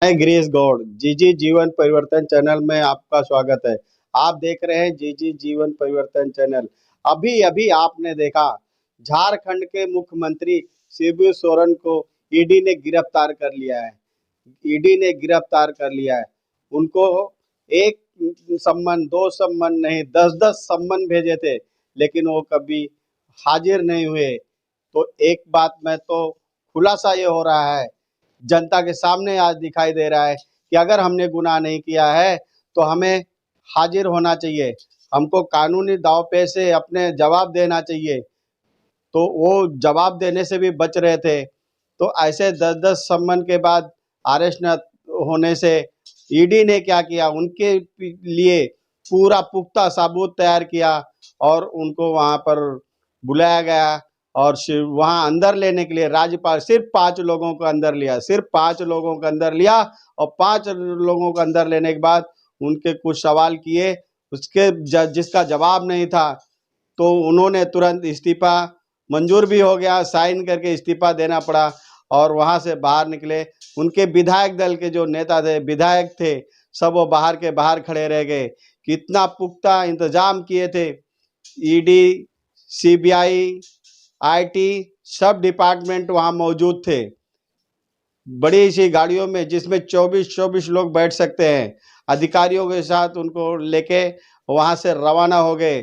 मैं गिरीश गौड़ जीजी जीवन परिवर्तन चैनल में आपका स्वागत है। आप देख रहे हैं जीजी जीवन परिवर्तन चैनल। अभी अभी आपने देखा झारखंड के मुख्यमंत्री शिबू सोरेन को ईडी ने गिरफ्तार कर लिया है। ईडी ने गिरफ्तार कर लिया है। उनको एक सम्मन, दो सम्मन नहीं, 10-10 सम्मन भेजे थे, लेकिन वो कभी हाजिर नहीं हुए। तो एक बात में तो खुलासा ये हो रहा है, जनता के सामने आज दिखाई दे रहा है कि अगर हमने गुनाह नहीं किया है तो हमें हाजिर होना चाहिए, हमको कानूनी दांवपेच से अपने जवाब देना चाहिए। तो वो जवाब देने से भी बच रहे थे। तो ऐसे 10-10 सम्मन के बाद अरेस्ट न होने से ईडी ने क्या किया, उनके लिए पूरा पुख्ता सबूत तैयार किया और उनको वहां पर बुलाया गया और वहां अंदर लेने के लिए राज्यपाल सिर्फ 5 लोगों को अंदर लिया, सिर्फ 5 लोगों को अंदर लिया। और 5 लोगों को अंदर लेने के बाद उनके कुछ सवाल किए, उसके जिसका जवाब नहीं था तो उन्होंने तुरंत इस्तीफा मंजूर भी हो गया, साइन करके इस्तीफा देना पड़ा और वहां से बाहर निकले। उनके विधायक दल के जो नेता थे, विधायक थे, सब वो बाहर के बाहर खड़े रह गए। कितना पुख्ता इंतजाम किए थे, ईडी, सीबीआई, आईटी सब डिपार्टमेंट वहां मौजूद थे, बड़ी सी गाड़ियों में जिसमें 24-24 लोग बैठ सकते हैं। अधिकारियों के साथ उनको लेके वहां से रवाना हो गए,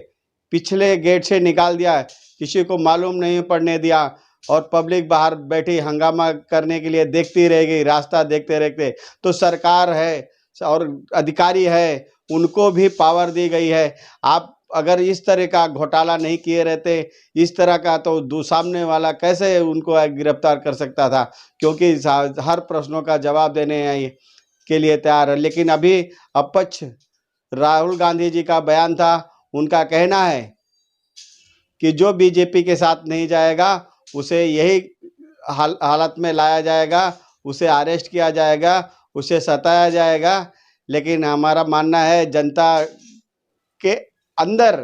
पिछले गेट से निकाल दिया, किसी को मालूम नहीं पड़ने दिया और पब्लिक बाहर बैठी हंगामा करने के लिए देखती रह गई, रास्ता देखते रहते। तो सरकार है और अधिकारी है, उनको भी पावर दी गई है। आप अगर इस तरह का घोटाला नहीं किए रहते, इस तरह का, तो सामने वाला कैसे उनको गिरफ्तार कर सकता था, क्योंकि हर प्रश्नों का जवाब देने के लिए तैयार है। लेकिन अभी अपक्ष राहुल गांधी जी का बयान था, उनका कहना है कि जो बीजेपी के साथ नहीं जाएगा उसे यही हालत में लाया जाएगा, उसे अरेस्ट किया जाएगा, उसे सताया जाएगा। लेकिन हमारा मानना है जनता के अंदर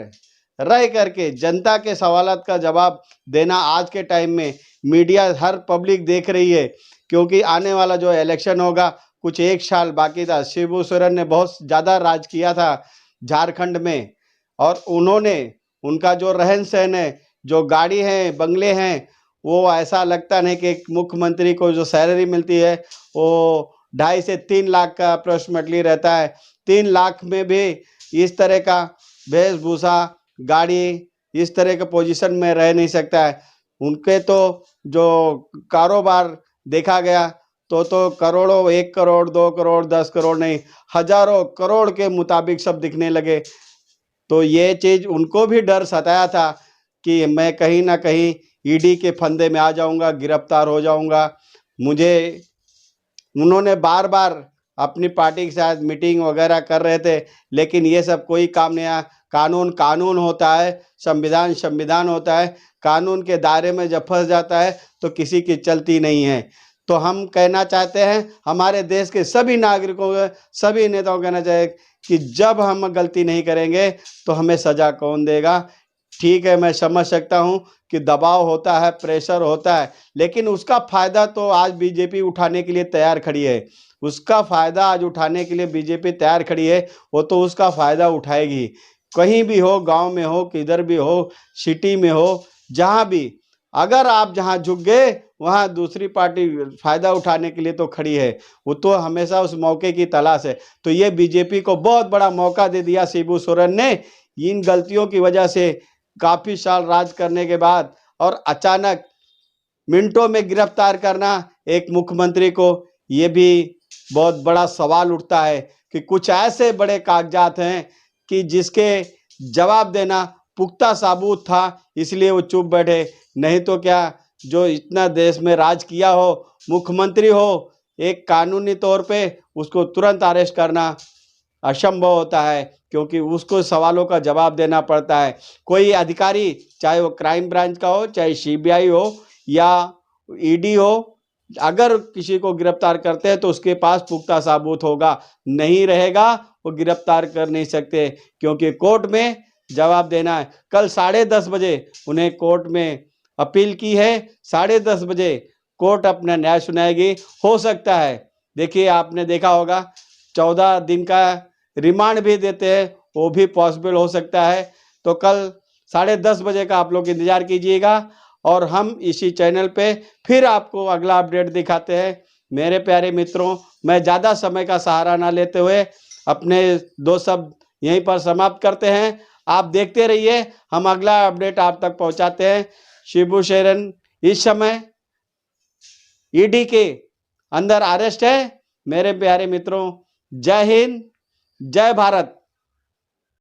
रह करके जनता के सवालात का जवाब देना आज के टाइम में मीडिया, हर पब्लिक देख रही है, क्योंकि आने वाला जो इलेक्शन होगा, कुछ 1 साल बाकी था। शिबू सोरेन ने बहुत ज़्यादा राज किया था झारखंड में और उन्होंने, उनका जो रहन सहन है, जो गाड़ी है, बंगले हैं, वो ऐसा लगता नहीं कि एक मुख्यमंत्री को जो सैलरी मिलती है वो 2.5 से 3 लाख का अप्रोक्सीमेटली रहता है। 3 लाख में भी इस तरह का वेशभूषा, गाड़ी, इस तरह के पोजीशन में रह नहीं सकता है। उनके तो जो कारोबार देखा गया तो करोड़ों, 1 करोड़, 2 करोड़, 10 करोड़ नहीं, हजारों करोड़ के मुताबिक सब दिखने लगे। तो ये चीज़ उनको भी डर सताया था कि मैं कहीं ना कहीं ईडी के फंदे में आ जाऊंगा, गिरफ्तार हो जाऊंगा। मुझे उन्होंने बार बार अपनी पार्टी के साथ मीटिंग वगैरह कर रहे थे, लेकिन ये सब कोई काम नहीं आया। कानून कानून होता है, संविधान संविधान होता है, कानून के दायरे में जब फंस जाता है तो किसी की चलती नहीं है। तो हम कहना चाहते हैं, हमारे देश के सभी नागरिकों को, सभी नेताओं को कहना चाहिए कि जब हम गलती नहीं करेंगे तो हमें सजा कौन देगा। ठीक है, मैं समझ सकता हूं कि दबाव होता है, प्रेशर होता है, लेकिन उसका फायदा तो आज बीजेपी उठाने के लिए तैयार खड़ी है। उसका फायदा आज उठाने के लिए बीजेपी तैयार खड़ी है, वो तो उसका फायदा उठाएगी। कहीं भी हो, गांव में हो, किधर भी हो, सिटी में हो, जहां भी, अगर आप जहां झुक गए वहां दूसरी पार्टी फायदा उठाने के लिए तो खड़ी है। वो तो हमेशा उस मौके की तलाश है। तो ये बीजेपी को बहुत बड़ा मौका दे दिया शिबू सोरेन ने, इन गलतियों की वजह से काफी साल राज करने के बाद, और अचानक मिनटों में गिरफ्तार करना एक मुख्यमंत्री को, ये भी बहुत बड़ा सवाल उठता है कि कुछ ऐसे बड़े कागजात हैं कि जिसके जवाब देना पुख्ता सबूत था, इसलिए वो चुप बैठे। नहीं तो क्या, जो इतना देश में राज किया हो, मुख्यमंत्री हो, एक कानूनी तौर पे उसको तुरंत अरेस्ट करना असंभव होता है, क्योंकि उसको सवालों का जवाब देना पड़ता है। कोई अधिकारी, चाहे वो क्राइम ब्रांच का हो, चाहे सीबीआई हो या ईडी हो, अगर किसी को गिरफ्तार करते हैं तो उसके पास पुख्ता सबूत होगा, नहीं रहेगा वो गिरफ्तार कर नहीं सकते, क्योंकि कोर्ट में जवाब देना है। कल 10:30 बजे उन्हें कोर्ट में अपील की है, 10:30 बजे कोर्ट अपना न्याय सुनाएगी। हो सकता है देखिए आपने देखा होगा 14 दिन का रिमांड भी देते हैं, वो भी पॉसिबल हो सकता है। तो कल 10:30 बजे का आप लोग इंतजार कीजिएगा और हम इसी चैनल पे फिर आपको अगला अपडेट दिखाते हैं। मेरे प्यारे मित्रों, मैं ज़्यादा समय का सहारा ना लेते हुए अपने 2 शब्द यहीं पर समाप्त करते हैं। आप देखते रहिए, हम अगला अपडेट आप तक पहुंचाते हैं। शिबू सोरेन इस समय ईडी के अंदर अरेस्ट है। मेरे प्यारे मित्रों, जय हिंद, जय भारत।